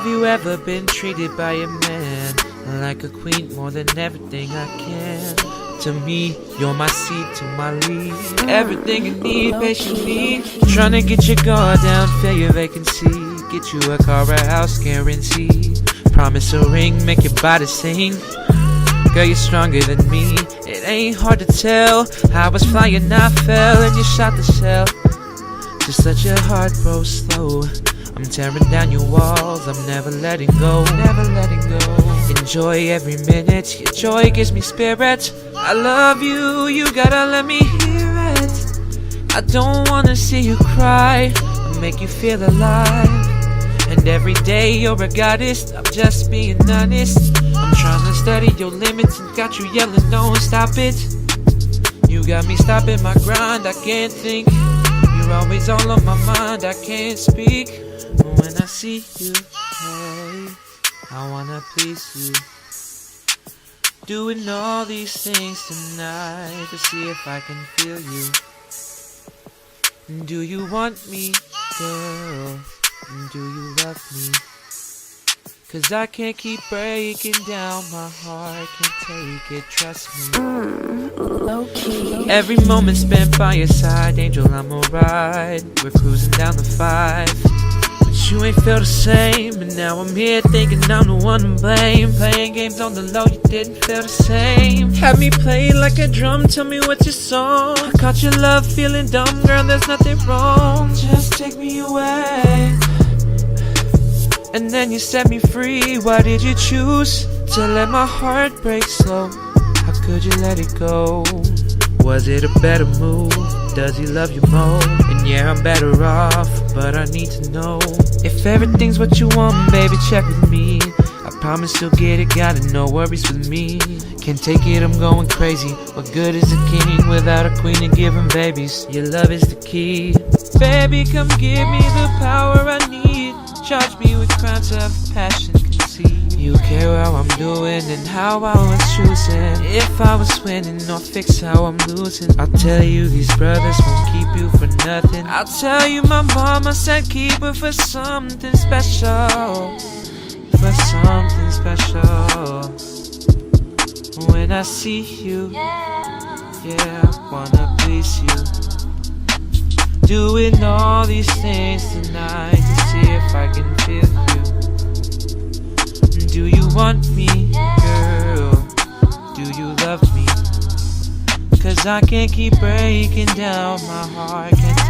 Have you ever been treated by a man like a queen, more than everything I can? To me, you're my seed to my lead, everything you need patiently. Tryna get your guard down, fill your vacancy, get you a car, a house guarantee. Promise a ring, make your body sing. Girl, you're stronger than me. It ain't hard to tell. I was flying, I fell, and you shot the shell. Just let your heart grow slow. I'm tearing down your walls, I'm never letting go, never letting go. Enjoy every minute, your joy gives me spirit. I love you, you gotta let me hear it. I don't wanna see you cry, I make you feel alive. And every day you're a goddess, I'm just being honest. I'm trying to study your limits and got you yelling, don't stop it. You got me stopping my grind, I can't think. You're always all on my mind, I can't speak. But when I see you, hey, I wanna please you. Doing all these things tonight to see if I can feel you. Do you want me, girl? Do you love me? 'Cause I can't keep breaking down, my heart can't take it, trust me. Low key. Every moment spent by your side, angel, I'm alright. We're cruising down the 5, but you ain't feel the same. And now I'm here thinking I'm the one to blame. Playing games on the low, you didn't feel the same. Had me play like a drum, tell me what's your song. I caught your love feeling dumb, girl, there's nothing wrong. Just take me away. And then you set me free. Why did you choose to let my heart break slow? How could you let it go? Was it a better move? Does he love you more? And yeah, I'm better off, but I need to know if everything's what you want, baby, check with me. I promise you'll get it, got it, no worries with me. Can't take it, I'm going crazy. What good is a king without a queen to give him babies? Your love is the key. Baby, come give me the power I need. Charge me with crimes of passion, conceit. You care how I'm doing and how I was choosing. If I was winning or fix how I'm losing. I'll tell you these brothers won't keep you for nothing. I'll tell you my mama said keep it for something special. For something special. When I see you, yeah, I wanna please you. Doing all these things tonight to see if I can feel you. Do you want me, girl? Do you love me? 'Cause I can't keep breaking down, my heart can't